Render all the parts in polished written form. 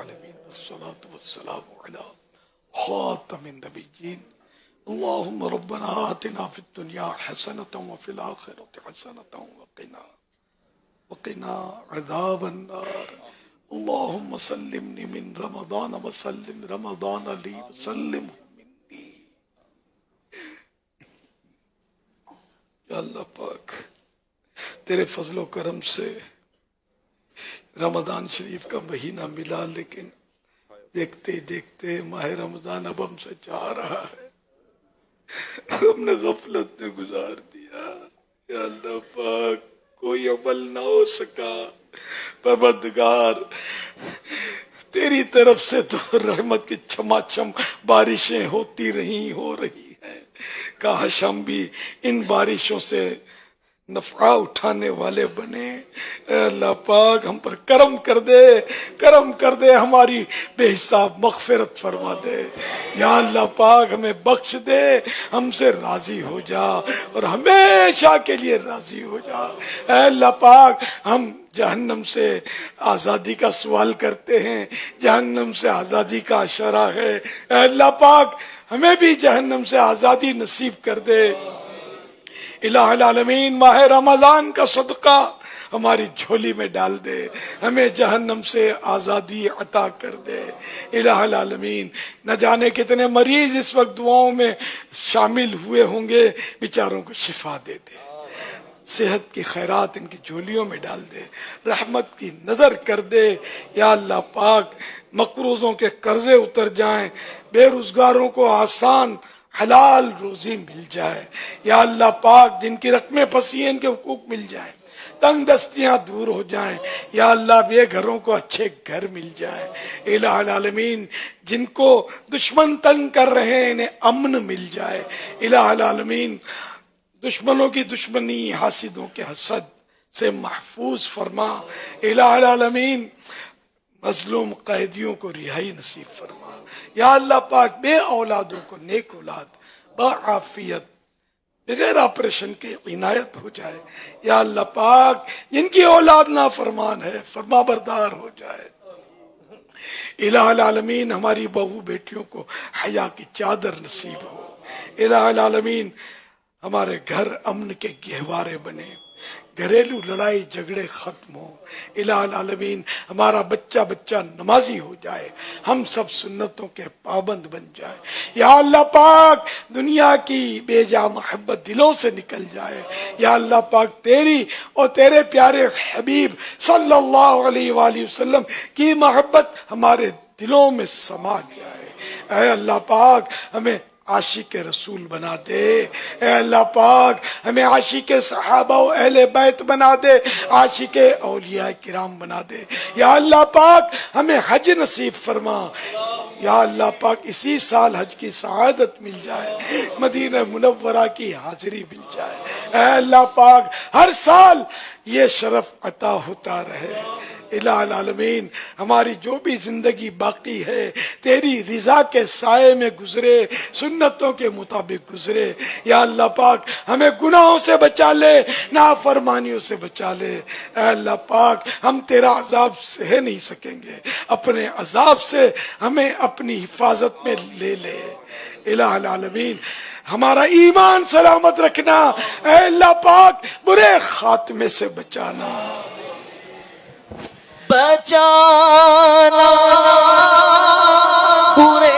العالمين والصلاة والسلام على خاتم النبيين اللهم ربنا آتنا في الدنيا حسنة وفي الآخرة حسنة وقنا عذاب النار اللهم سلمني من رمضان وسلم رمضان لي وسلم مني. یا اللہ پاک تیرے فضل و کرم سے رمضان شریف کا مہینہ ملا، لیکن دیکھتے دیکھتے ماہ رمضان اب ہم سے جا رہا ہے، ہم نے غفلت میں گزار دیا. یا اللہ پاک کوئی عمل نہ ہو سکا. پروردگار تیری طرف سے تو رحمت کی چھما چھم بارشیں ہوتی ہو رہی ہیں، کاش ہم بھی ان بارشوں سے نفع اٹھانے والے بنے. اے اللہ پاک ہم پر کرم کر دے، ہماری بے حساب مغفرت فرما دے. یا اللہ پاک ہمیں بخش دے، ہم سے راضی ہو جا اور ہمیشہ کے لیے راضی ہو جا. اے اللہ پاک ہم جہنم سے آزادی کا سوال کرتے ہیں، جہنم سے آزادی کا اشارہ ہے. اے اللہ پاک ہمیں بھی جہنم سے آزادی نصیب کر دے. الہ العالمین ماہ رمضان کا صدقہ ہماری جھولی میں ڈال دے، ہمیں جہنم سے آزادی عطا کر دے. الہ العالمین نہ جانے کتنے مریض اس وقت دعاؤں میں شامل ہوئے ہوں گے، بیچاروں کو شفا دے دے، صحت کی خیرات ان کی جھولیوں میں ڈال دے، رحمت کی نظر کر دے. یا اللہ پاک مقروضوں کے قرضے اتر جائیں، بے روزگاروں کو آسان حلال روزی مل جائے. یا اللہ پاک جن کی رقمیں پھنسی ہیں ان کے حقوق مل جائیں، تنگ دستیاں دور ہو جائیں. یا اللہ بے گھروں کو اچھے گھر مل جائے. الہ العالمین جن کو دشمن تنگ کر رہے ہیں انہیں امن مل جائے. الہ العالمین دشمنوں کی دشمنی، حاسدوں کے حسد سے محفوظ فرما. الہ العالمین مظلوم قیدیوں کو رہائی نصیب فرما. یا اللہ پاک بے اولادوں کو نیک اولاد بعافیت بغیر آپریشن کے عنایت ہو جائے. یا اللہ پاک جن کی اولاد نافرمان ہے فرما بردار ہو جائے. الہ العالمین ہماری بہو بیٹیوں کو حیا کی چادر نصیب ہو. الہ العالمین ہمارے گھر امن کے گہوارے بنے، گھریلو لڑائی جھگڑے ختم ہو. الہ العالمین ہمارا بچہ نمازی ہو جائے، ہم سب سنتوں کے پابند بن جائے. یا اللہ پاک دنیا کی بے جا محبت دلوں سے نکل جائے. یا اللہ پاک تیری اور تیرے پیارے حبیب صلی اللہ علیہ وآلہ وسلم کی محبت ہمارے دلوں میں سما جائے. اے اللہ پاک ہمیں عاشق رسول بنا دے. اے اللہ پاک ہمیں عاشق صحابہ و اہل بیت بنا دے، عاشق اولیاء کرام بنا دے. یا اللہ پاک ہمیں حج نصیب فرما. یا اللہ پاک اسی سال حج کی سعادت مل جائے، مدینہ منورہ کی حاضری مل جائے. اے اللہ پاک ہر سال یہ شرف عطا ہوتا رہے. الہ العالمین ہماری جو بھی زندگی باقی ہے تیری رضا کے سائے میں گزرے، سنتوں کے مطابق گزرے. یا اللہ پاک ہمیں گناہوں سے بچا لے، نافرمانیوں سے بچا لے. اے اللہ پاک ہم تیرا عذاب سہ نہیں سکیں گے، اپنے عذاب سے ہمیں اپنی حفاظت میں لے لے. الہ العالمین ہمارا ایمان سلامت رکھنا. اے اللہ پاک برے خاتمے سے بچانا. بچانا برے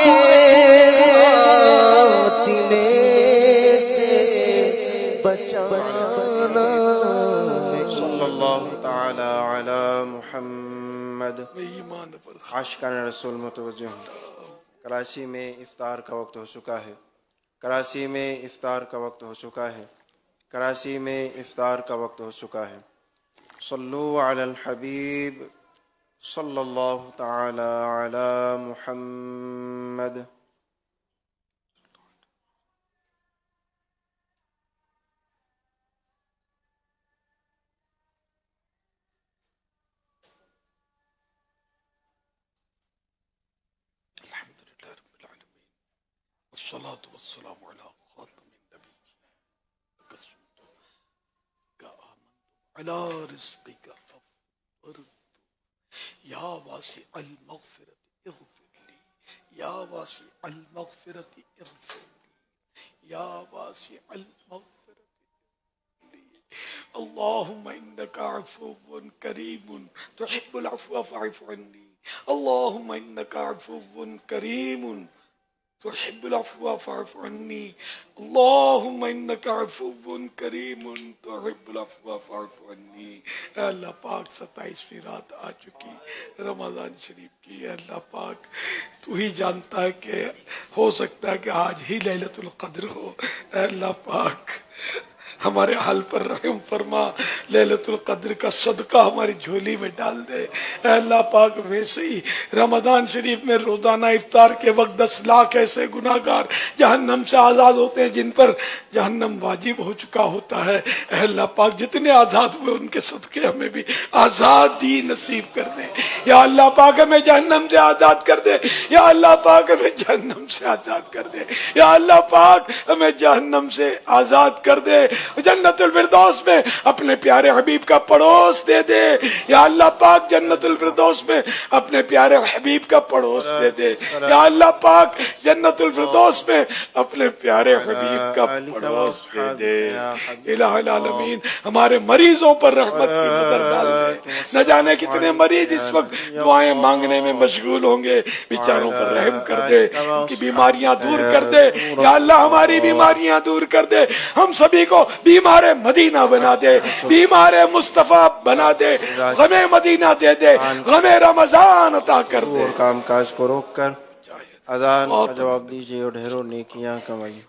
خاتمے سے بچانا. صلی اللہ تعالی علی محمد. ایمان پر عاشقان رسول متوجہ ہوں. کراچی میں افطار کا وقت ہو چکا ہے، کراچی میں افطار کا وقت ہو چکا ہے، کراچی میں افطار کا وقت ہو چکا ہے. صلو علی الحبیب صلی اللہ تعالی علی محمد. الحمدللہ رب العالمین والصلاة والسلام علی خاتم النبی کا آمن علی رزقک فافطرت یا واسع المغفرت اغفر لی، یا واسع المغفرت اغفر لی، یا واسع المغفرت اللهم إنك عفو كريم تحب العفو فاعف عني، اللهم إنك عفو كريم تحب العفو فاعف عني، اللهم إنك عفو كريم تحب العفو فاعف عني۔ اے اللہ پاک 27ویں رات آ چکی رمضان شریف کی، اے اللہ پاک تو ہی جانتا ہے کہ ہو سکتا ہے کہ آج ہی لیلۃ القدر ہو، اے اللہ پاک ہمارے حال پر رحم فرما، لیلۃ القدر کا صدقہ ہماری جھولی میں ڈال دے، اے اللہ پاک۔ ویسے ہی رمضان شریف میں روزانہ افطار کے وقت 10 لاکھ ایسے گناہگار جہنم سے آزاد ہوتے ہیں جن پر جہنم واجب ہو چکا ہوتا ہے، اے اللہ پاک جتنے آزاد ہوئے ان کے صدقے ہمیں بھی آزادی نصیب کر دے، یا اللہ پاک ہمیں جہنم سے آزاد کر دے، یا اللہ پاک ہمیں جہنم سے آزاد کر دے، یا اللہ پاک ہمیں جہنم سے آزاد کر دے، جنت الفردوس میں اپنے پیارے حبیب کا پڑوس دے دے، یا اللہ پاک جنت الفردوس میں اپنے پیارے حبیب کا پڑوس دے دے، یا اللہ پاک جنت الفردوس میں اپنے پیارے حبیب کا پڑوس دے دے۔ الہ العالمین ہمارے مریضوں پر رحمت کی نظر ڈال دے، نہ جانے کتنے مریض اس وقت دعائیں مانگنے میں مشغول ہوں گے، بیچاروں پر رحم کر دے، ان کی بیماریاں دور کر دے، یا اللہ ہماری بیماریاں دور کر دے، ہم سبھی کو بیمار مدینہ بنا دے، بیمار مصطفیٰ بنا دے، غم مدینہ دے دے، غم رمضان عطا کر دے۔ اور کام کاج کو روک کر اذان کا جواب دیجیے اور ڈھیروں نیکیاں کمائیے۔